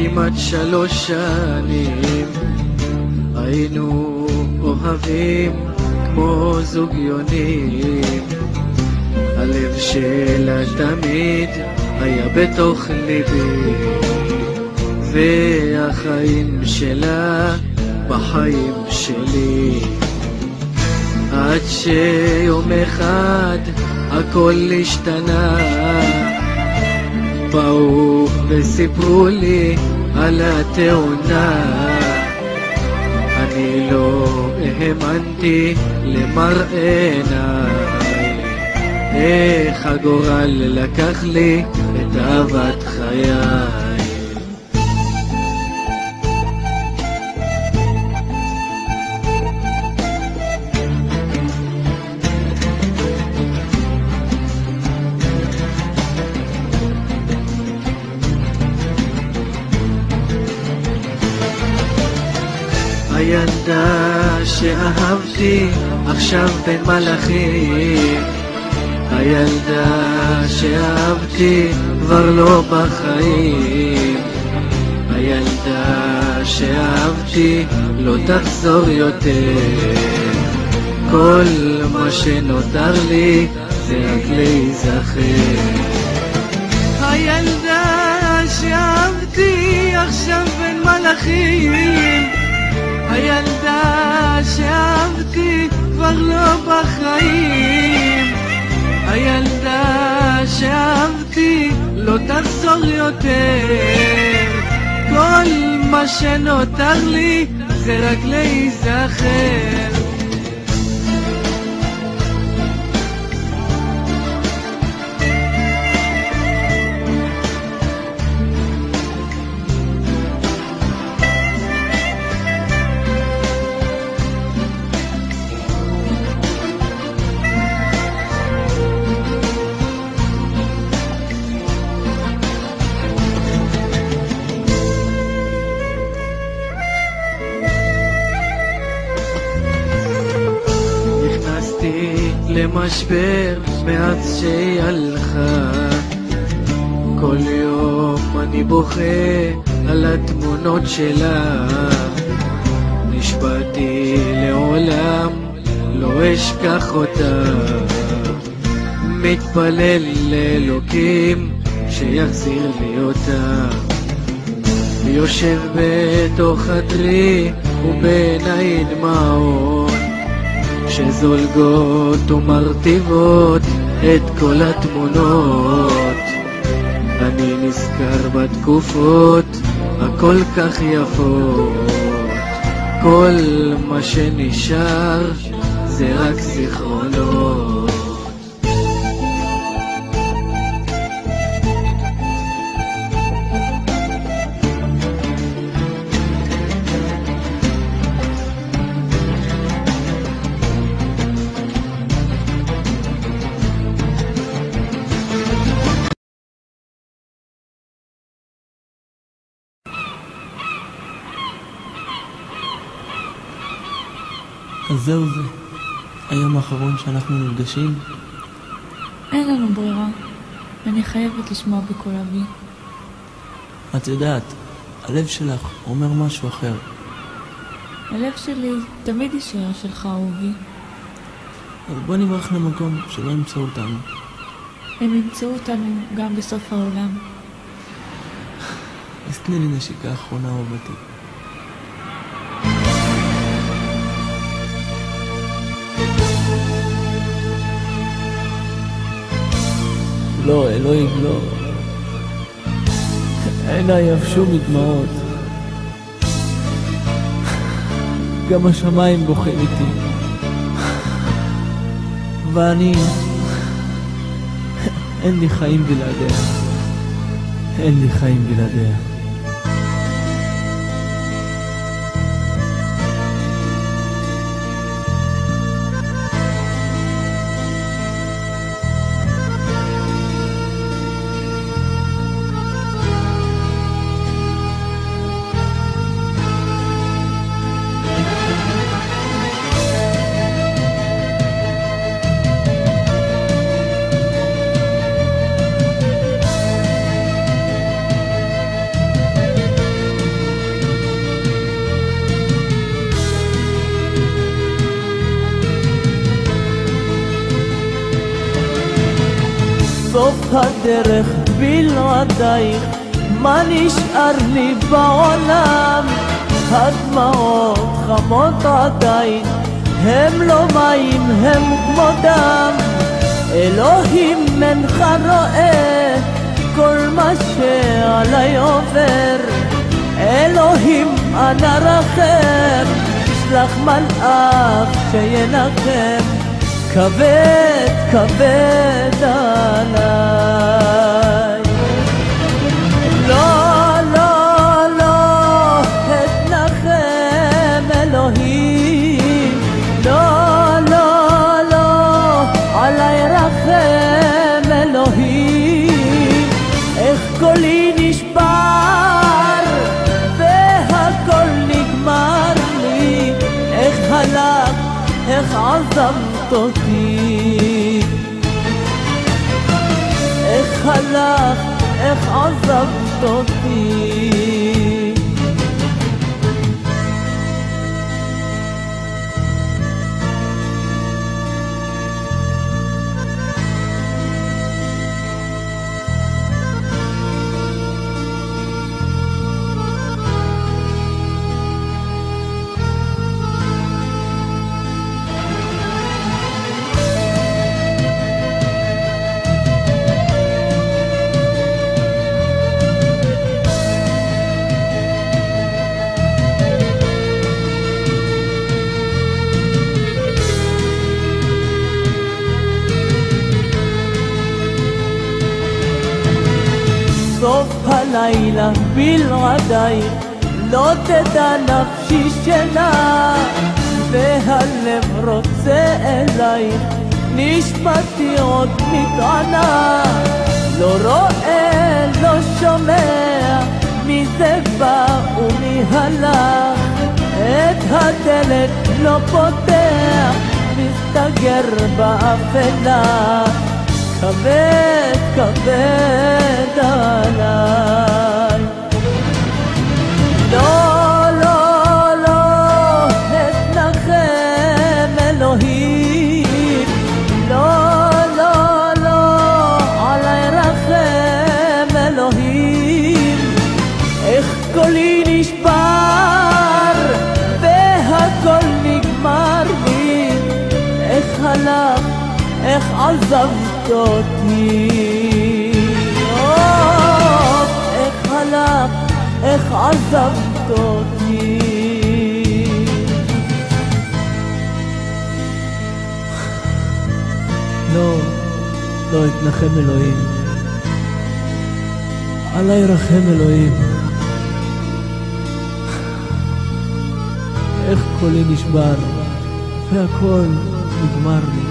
כמעט 3 שנים היינו אוהבים כמו זוג יונים. הלב שלה תמיד היה בתוך ליבי, והחיים שלה בחיים שלי. עד שיום אחד הכל השתנה, באו וסיפרו לי על התאונה. אני לא האמנתי למראה עיניי, איך הגורל לקח לי את אהבת חיי. הילדה שאהבתי עכשיו בין מלאכים, הילדה שאהבתי כבר לא בחיים, הילדה שאהבתי לא תחזור יותר. כל מה שנותר לי זה רק להיזכר. הילדה שאהבתי עכשיו בין מלאכים, הילדה שאהבתי כבר לא בחיים, הילדה שאהבתי לא תחזור יותר. כל מה שנותר לי זה רק להיזכר. למשבר מאז שהיא הלכה, כל יום אני בוכה על התמונות שלה. נשבעתי לעולם לא אשכח אותה, מתפלל לאלוקים שיחזיר לי אותה. יושב בתוך חדרי ובעיניי דמעות שזולגות ומרטיבות את כל התמונות. אני נזכר בתקופות הכל כך יפות, כל מה שנשאר זה רק זיכרונות. אז זהו זה, היום האחרון שאנחנו נפגשים. אין לנו ברירה, אני חייבת לשמוע בקול אבי. את יודעת, הלב שלך אומר משהו אחר. הלב שלי תמיד יישאר שלך, אהובי. אז בוא נברח למקום שלא ימצאו אותנו. הם ימצאו אותנו גם בסוף העולם. אז תני לי נשיקה אחרונה, אהובתי. לא, אלוהים, לא. עיניי יבשו מדמעות. גם השמיים בוכים איתי. ואני... אין לי חיים בלעדיה. אין לי חיים בלעדיה. סוף הדרך בלעדייך, מה נשאר לי בעולם? הדמעות חמות עדיין, הם לא מים, הם כמו דם. אלוהים אינך רואה כל מה שעליי עובר, אלוהים אנא רחם, שלח מלאך שינחם, כבד כבד עליי. לא לא לא אתנחם אלוהים, לא לא לא עליי רחם אלוהים. איך קולי נשבר והכל נגמר לי, איך הלך, איך עזבת אותי, איך הלך, איך עזבת אותי. סוף הלילה בלעדייך, לא תדע נפשי שינה, והלב רוצה אלייך, נשמתי עוד מתענה. לא רואה, לא שומע, מי זה בא ומי הלך, את הדלת לא פותח, מסתגר באפלה, כבד כבד עליי. לא לא לא אתנחם אלוהים, לא לא לא עליי רחם אלוהים. איך קולי נשבר והכל נגמר לי, איך הלך, איך עזבת אותי, איך הלך, איך עזבת אותי. לא, לא אתנחם אלוהים, עליי רחם אלוהים. איך קולי נשבר והכל נגמר לי,